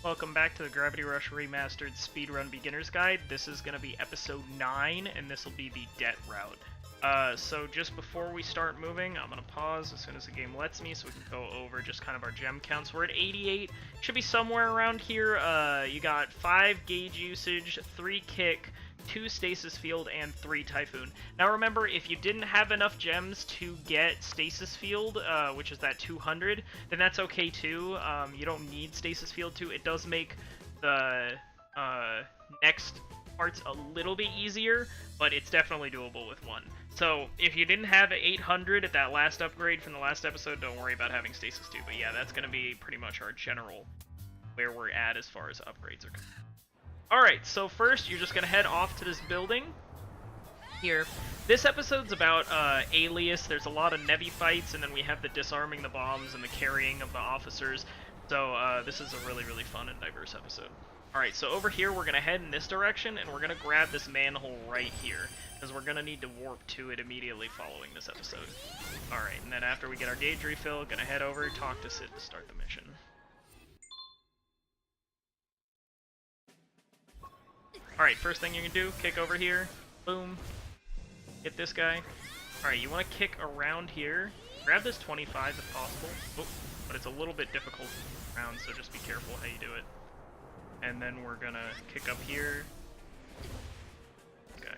Welcome back to the Gravity Rush Remastered Speedrun Beginner's Guide. This is going to be episode 9, and this will be the debt route. So just before we start moving, I'm going to pause as soon as the game lets me so we can go over just kind of our gem counts. We're at 88, should be somewhere around here. You got 5 gauge usage, 3 kick, 2 stasis field, and 3 typhoon. Now remember, if you didn't have enough gems to get stasis field, which is that 200, then that's okay too. You don't need stasis field too. It does make the next parts a little bit easier, but it's definitely doable with 1. So if you didn't have 800 at that last upgrade from the last episode, don't worry about having stasis 2. But yeah, that's going to be pretty much our general where we're at as far as upgrades are concerned. Alright, so first you're just going to head off to this building here. This episode's about Alias. There's a lot of Nevi fights, and then we have the disarming the bombs and the carrying of the officers. So this is a really, really fun and diverse episode. Alright, so over here we're going to head in this direction, and we're going to grab this manhole right here, because we're going to need to warp to it immediately following this episode. Alright, and then after we get our gauge refill, going to head over, talk to Sid to start the mission. Alright, first thing you can do, kick over here, boom, hit this guy. Alright, you want to kick around here, grab this 25 if possible, but it's a little bit difficult around, so just be careful how you do it. And then we're gonna kick up here. Okay.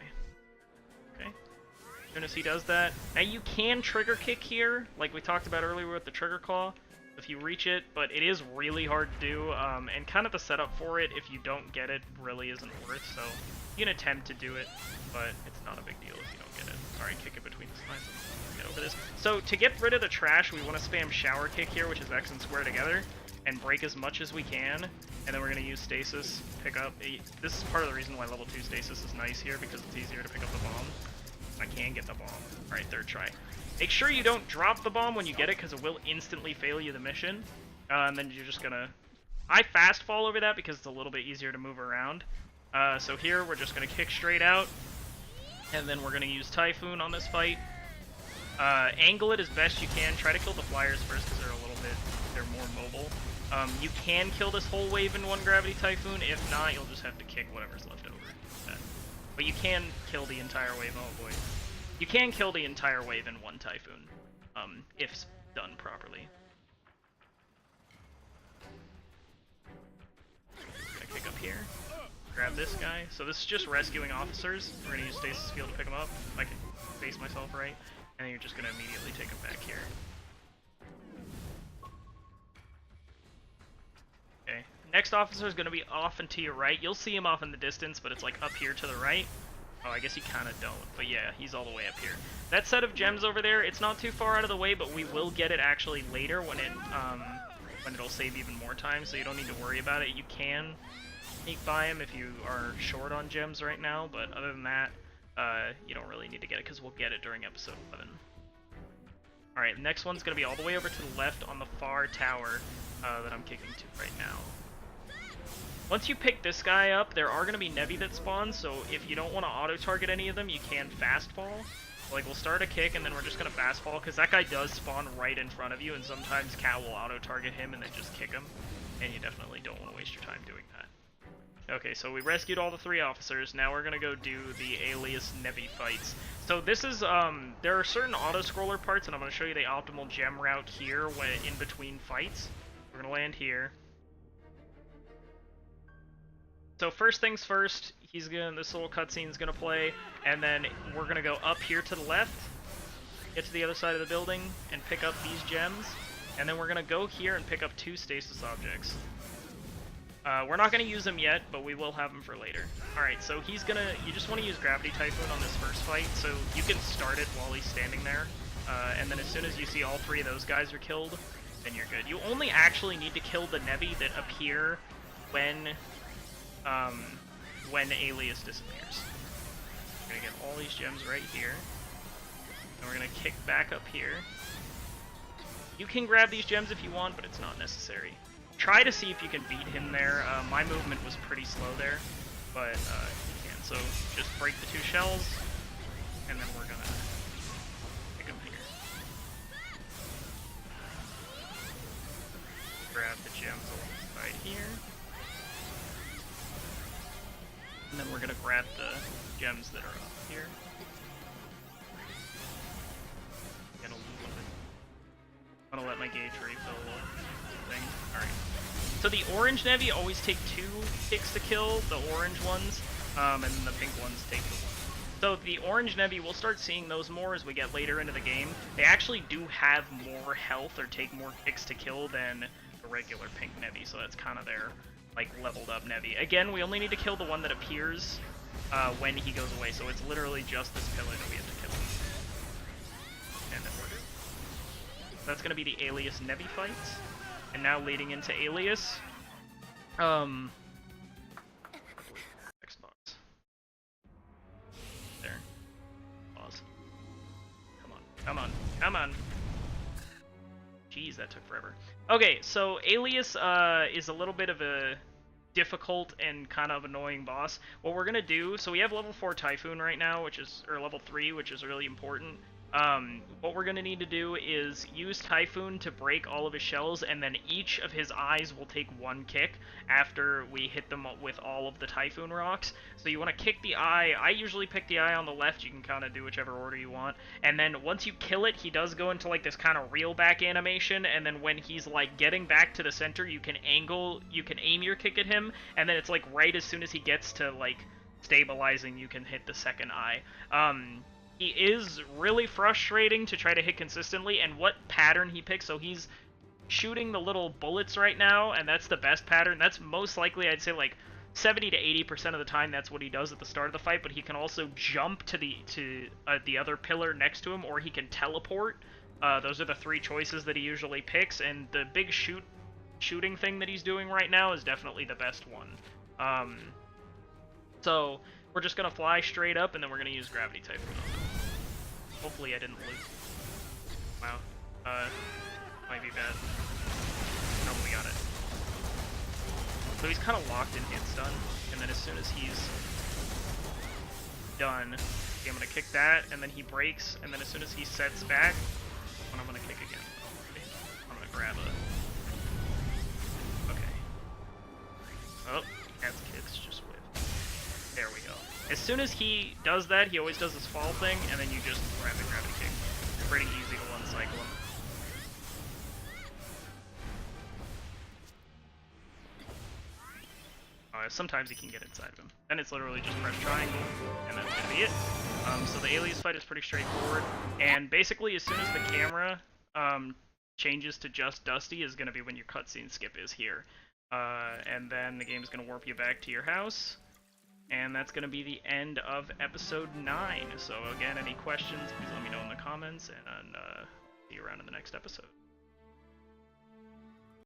Okay. As soon as he does that, now you can trigger kick here, like we talked about earlier with the trigger claw, if you reach it, but it is really hard to do, and kind of the setup for it, if you don't get it, really isn't worth, so you can attempt to do it, but it's not a big deal if you don't get it. Alright, kick it between the lines. Get over this. So to get rid of the trash, we want to spam shower kick here, which is X and square together, and break as much as we can, and then we're going to use stasis, pick up. This is part of the reason why level 2 stasis is nice here, because it's easier to pick up the bomb. I can get the bomb. Alright, third try. Make sure you don't drop the bomb when you get it, because it will instantly fail you the mission. And then you're just gonna... I fast fall over that because it's a little bit easier to move around. So here, we're just gonna kick straight out. And then we're gonna use Typhoon on this fight. Angle it as best you can. Try to kill the flyers first, because they're more mobile. You can kill this whole wave in 1 Gravity Typhoon. If not, you'll just have to kick whatever's left over. But you can kill the entire wave. Oh boy. You can kill the entire wave in 1 Typhoon, if done properly. Gonna kick up here, grab this guy. So this is just rescuing officers. We're gonna use stasis field to pick them up, if I can face myself right. And then you're just gonna immediately take them back here. Okay, next officer is gonna be off and to your right. You'll see him off in the distance, but it's like up here to the right. Oh, I guess you kind of don't, but yeah, he's all the way up here. That set of gems over there, it's not too far out of the way, but we will get it actually later when it'll save even more time, so you don't need to worry about it. You can sneak by him if you are short on gems right now, but other than that, you don't really need to get it, because we'll get it during episode 11. Alright, the next one's going to be all the way over to the left on the far tower that I'm kicking to right now. Once you pick this guy up, there are going to be Nevi that spawn, so if you don't want to auto-target any of them, you can fast fall. Like, we'll start a kick, and then we're just going to fast fall, because that guy does spawn right in front of you, and sometimes Cat will auto-target him and then just kick him, and you definitely don't want to waste your time doing that. Okay, so we rescued all the 3 officers, now we're going to go do the Alias Nevi fights. So this is, there are certain auto-scroller parts, and I'm going to show you the optimal gem route here when in between fights. We're going to land here. So first things first, this little cutscene's gonna play, and then we're gonna go up here to the left, get to the other side of the building, and pick up these gems, and then we're gonna go here and pick up 2 stasis objects. We're not gonna use them yet, but we will have them for later. Alright, so you just wanna use Gravity Typhoon on this first fight, so you can start it while he's standing there, and then as soon as you see all 3 of those guys are killed, then you're good. You only actually need to kill the Nevi that appear when Alias disappears. We're gonna get all these gems right here, and we're gonna kick back up here. You can grab these gems if you want, but it's not necessary. Try to see if you can beat him there. My movement was pretty slow there, but you can. So just break the 2 shells, and then we're gonna pick him here. Grab the gems alongside here. And then we're gonna grab the gems that are up here. Get a little bit. I'm gonna let my gauge refill a little thing. Alright. So the orange Nevi always take 2 kicks to kill, the orange ones, and then the pink ones take the 1. So the orange Nevi, we'll start seeing those more as we get later into the game. They actually do have more health or take more kicks to kill than the regular pink Nevi, so that's kind of their, like, leveled up Nevi. Again, we only need to kill the one that appears when he goes away, so it's literally just this pillar that we have to kill. And then we're good. That's going to be the Alias Nevi fights. And now leading into Alias, Xbox. There. Pause. Come on, come on, come on. Jeez, that took forever. Okay, so Alias is a little bit of a difficult and kind of annoying boss. What we're gonna do, so we have level 4 Typhoon right now, which is, or level 3, which is really important. What we're gonna need to do is use Typhoon to break all of his shells, and then each of his eyes will take 1 kick after we hit them with all of the Typhoon rocks. So you want to kick the eye. I usually pick the eye on the left. You can kind of do whichever order you want. And then once you kill it, he does go into like this kind of reel back animation, and then when he's like getting back to the center, you can aim your kick at him, and then it's like right as soon as he gets to like stabilizing, you can hit the second eye. He is really frustrating to try to hit consistently, and what pattern he picks, so he's shooting the little bullets right now, and that's the best pattern. That's most likely, I'd say, like 70 to 80% of the time that's what he does at the start of the fight, but he can also jump to the other pillar next to him, or he can teleport. Those are the 3 choices that he usually picks, and the big shooting thing that he's doing right now is definitely the best one. So we're just gonna fly straight up, and then we're gonna use Gravity Typhoon on him. Hopefully I didn't lose. Wow. Might be bad. Nope, we got it. So he's kind of locked in hit stun, and then as soon as he's done, okay, I'm gonna kick that, and then he breaks, and then as soon as he sets back, I'm gonna kick again. I'm gonna grab a... Okay. Oh, that's kicks just with. There we go. As soon as he does that, he always does this fall thing, and then you just grab the gravity kick. Pretty easy to one-cycle him. Sometimes he can get inside of him. Then it's literally just press triangle, and that's gonna be it. So the Alias fight is pretty straightforward, and basically as soon as the camera changes to just Dusty is gonna be when your cutscene skip is here. And then the game's gonna warp you back to your house. And that's going to be the end of episode 9. So again, any questions, please let me know in the comments, and see you around in the next episode.